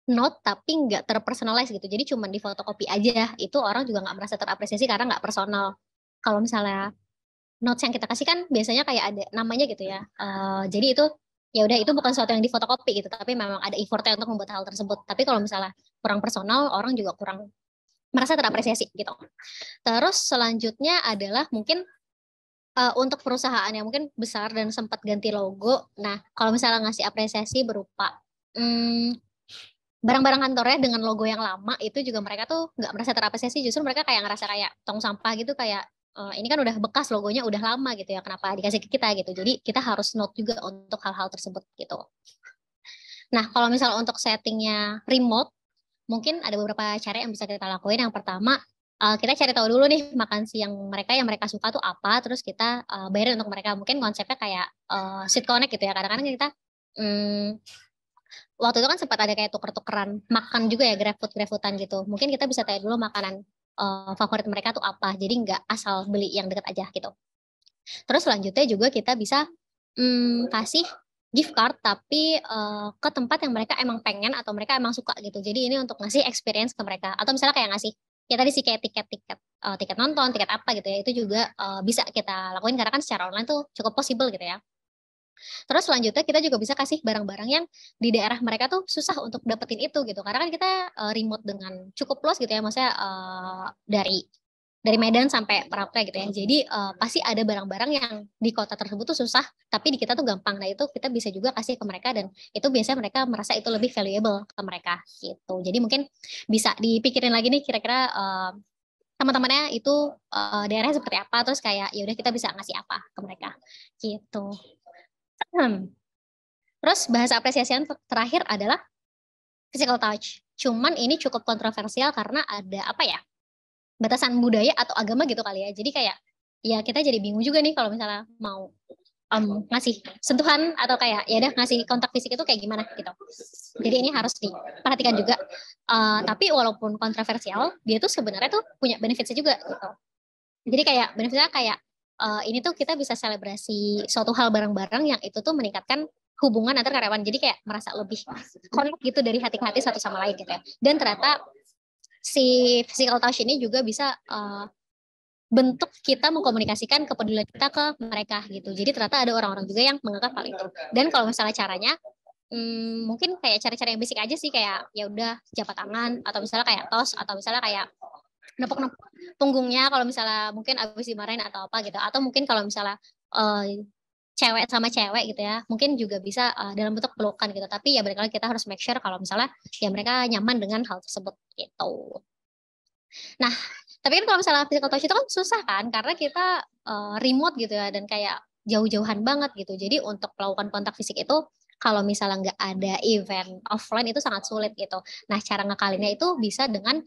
note tapi nggak terpersonalize gitu. Jadi cuma di fotokopi aja. Itu orang juga nggak merasa terapresiasi karena nggak personal. Kalau misalnya notes yang kita kasih kan biasanya kayak ada namanya gitu ya. Jadi itu ya udah itu bukan sesuatu yang difotokopi gitu, tapi memang ada effortnya untuk membuat hal tersebut. Tapi kalau misalnya kurang personal, orang juga kurang merasa terapresiasi gitu. Terus selanjutnya adalah mungkin untuk perusahaan yang mungkin besar dan sempat ganti logo. Nah, kalau misalnya ngasih apresiasi berupa barang-barang kantornya dengan logo yang lama, itu juga mereka tuh nggak merasa terapresiasi. Justru mereka kayak ngerasa kayak tong sampah gitu, kayak ini kan udah bekas logonya udah lama gitu ya, kenapa dikasih ke kita gitu. Jadi kita harus note juga untuk hal-hal tersebut gitu. Nah, kalau misalnya untuk settingnya remote, mungkin ada beberapa cara yang bisa kita lakuin. Yang pertama, kita cari tahu dulu nih makan siang mereka yang mereka suka tuh apa, terus kita bayarin untuk mereka. Mungkin konsepnya kayak sweet connect gitu ya. Kadang-kadang kita waktu itu kan sempat ada kayak tuker-tukeran makan juga ya, GrabFood-GrabFoodan gitu. Mungkin kita bisa tanya dulu makanan favorit mereka tuh apa. Jadi nggak asal beli yang dekat aja gitu. Terus selanjutnya juga kita bisa kasih gift card tapi ke tempat yang mereka emang pengen atau mereka emang suka gitu. Jadi ini untuk ngasih experience ke mereka. Atau misalnya kayak ngasih ya tadi sih kayak tiket nonton, tiket apa gitu ya. Itu juga bisa kita lakuin karena kan secara online tuh cukup possible gitu ya. Terus selanjutnya kita juga bisa kasih barang-barang yang di daerah mereka tuh susah untuk dapetin itu gitu. Karena kan kita remote dengan cukup luas gitu ya, maksudnya dari Medan sampai Merauke gitu ya. Jadi pasti ada barang-barang yang di kota tersebut tuh susah, tapi di kita tuh gampang. Nah itu kita bisa juga kasih ke mereka dan itu biasanya mereka merasa itu lebih valuable ke mereka gitu. Jadi mungkin bisa dipikirin lagi nih kira-kira teman-temannya itu daerahnya seperti apa, terus kayak ya udah kita bisa ngasih apa ke mereka gitu. Terus bahasa apresiasi yang terakhir adalah physical touch. Cuman ini cukup kontroversial karena ada apa ya, batasan budaya atau agama gitu kali ya. Jadi kayak ya kita jadi bingung juga nih kalau misalnya mau ngasih sentuhan atau kayak ya udah ngasih kontak fisik itu kayak gimana gitu. Jadi ini harus diperhatikan juga. Tapi walaupun kontroversial, dia tuh sebenarnya tuh punya benefitsnya juga gitu. Jadi kayak benefitnya kayak ini tuh kita bisa selebrasi suatu hal bareng-bareng yang itu tuh meningkatkan hubungan antar karyawan. Jadi kayak merasa lebih connect gitu dari hati ke hati satu sama lain gitu ya. Dan ternyata si physical touch ini juga bisa bentuk kita mengkomunikasikan kepedulian kita ke mereka gitu. Jadi ternyata ada orang-orang juga yang menganggap hal itu. Dan kalau misalnya caranya mungkin kayak cara-cara yang basic aja sih, kayak ya udah jabat tangan atau misalnya kayak tos atau misalnya kayak nepuk-nepuk punggungnya kalau misalnya mungkin abis dimarahin atau apa gitu, atau mungkin kalau misalnya cewek sama cewek gitu ya mungkin juga bisa dalam bentuk pelukan gitu, tapi ya balik lagi kita harus make sure kalau misalnya ya mereka nyaman dengan hal tersebut gitu. Nah, tapi kan kalau misalnya physical touch itu kan susah kan karena kita remote gitu ya dan kayak jauh-jauhan banget gitu. Jadi untuk melakukan kontak fisik itu kalau misalnya nggak ada event offline itu sangat sulit gitu. Nah, cara ngakalinnya itu bisa dengan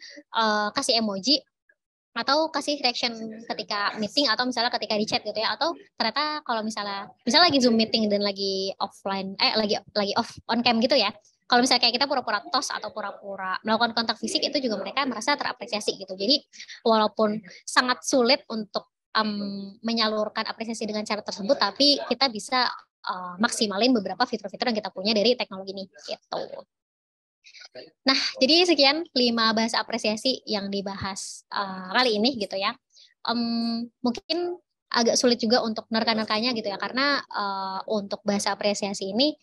kasih emoji atau kasih reaction ketika meeting atau misalnya ketika di chat gitu ya, atau ternyata kalau misalnya lagi Zoom meeting dan lagi offline lagi off on cam gitu ya, kalau misalnya kayak kita pura-pura tos atau pura-pura melakukan kontak fisik itu juga mereka merasa terapresiasi gitu. Jadi walaupun sangat sulit untuk menyalurkan apresiasi dengan cara tersebut, tapi kita bisa maksimalin beberapa fitur-fitur yang kita punya dari teknologi ini gitu. Nah, jadi sekian 5 bahasa apresiasi yang dibahas kali ini gitu ya. Mungkin agak sulit juga untuk nerka-nerkanya gitu ya, karena untuk bahasa apresiasi ini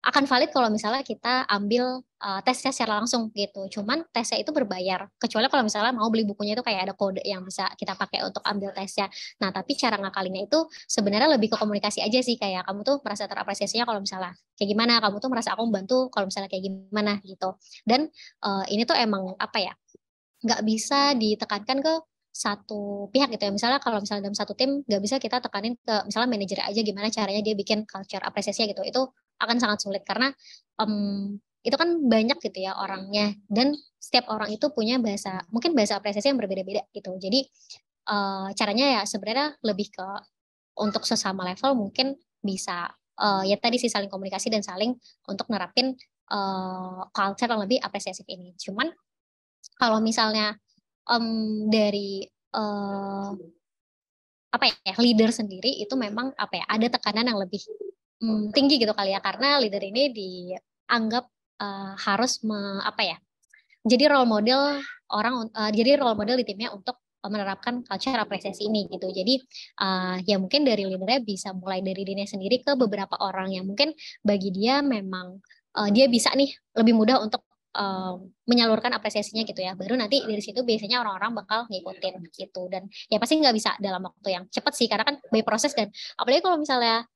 akan valid kalau misalnya kita ambil tesnya secara langsung gitu. Cuman tesnya itu berbayar. Kecuali kalau misalnya mau beli bukunya itu kayak ada kode yang bisa kita pakai untuk ambil tesnya. Nah, tapi cara ngakalinnya itu sebenarnya lebih ke komunikasi aja sih, kayak kamu tuh merasa terapresiasinya kalau misalnya kayak gimana, kamu tuh merasa aku membantu kalau misalnya kayak gimana gitu. Dan ini tuh emang apa ya, nggak bisa ditekankan ke satu pihak gitu ya. Misalnya kalau misalnya dalam satu tim nggak bisa kita tekanin ke misalnya manajer aja gimana caranya dia bikin culture apresiasi gitu. Itu akan sangat sulit karena itu kan banyak gitu ya orangnya dan setiap orang itu punya bahasa mungkin bahasa apresiasi yang berbeda-beda gitu. Jadi caranya ya sebenarnya lebih ke untuk sesama level mungkin bisa ya tadi sih saling komunikasi dan saling untuk nerapin culture yang lebih apresiatif ini. Cuman kalau misalnya dari apa ya leader sendiri itu memang apa ya ada tekanan yang lebih tinggi gitu kali ya karena leader ini dianggap harus apa ya jadi role model jadi role model di timnya untuk menerapkan culture apresiasi ini gitu. Jadi ya mungkin dari leadernya bisa mulai dari dirinya sendiri ke beberapa orang yang mungkin bagi dia memang dia bisa nih lebih mudah untuk menyalurkan apresiasinya gitu ya. Baru nanti dari situ biasanya orang-orang bakal ngikutin gitu. Dan ya pasti nggak bisa dalam waktu yang cepat sih karena kan by proses dan apalagi kalau misalnya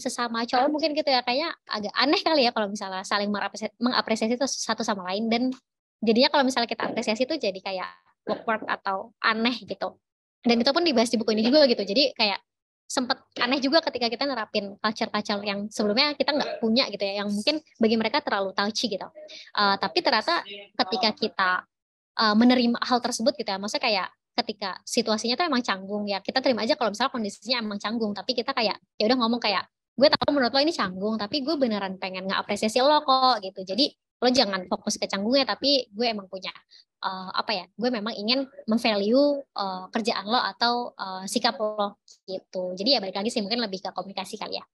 sesama cowok mungkin gitu ya kayaknya agak aneh kali ya kalau misalnya saling mengapresiasi itu satu sama lain dan jadinya kalau misalnya kita apresiasi itu jadi kayak awkward atau aneh gitu. Dan itu pun dibahas di buku ini juga gitu. Jadi kayak sempet aneh juga ketika kita nerapin culture-culture yang sebelumnya kita nggak punya gitu ya, yang mungkin bagi mereka terlalu touchy gitu. Tapi ternyata ketika kita menerima hal tersebut gitu ya, maksudnya kayak ketika situasinya tuh emang canggung ya, kita terima aja kalau misalnya kondisinya emang canggung, tapi kita kayak ya udah ngomong kayak gue tahu menurut lo ini canggung, tapi gue beneran pengen ngapresiasi lo kok gitu. Jadi lo jangan fokus ke canggungnya, tapi gue emang punya apa ya, gue memang ingin memvalue kerjaan lo atau sikap lo gitu. Jadi ya balik lagi sih mungkin lebih ke komunikasi kali ya.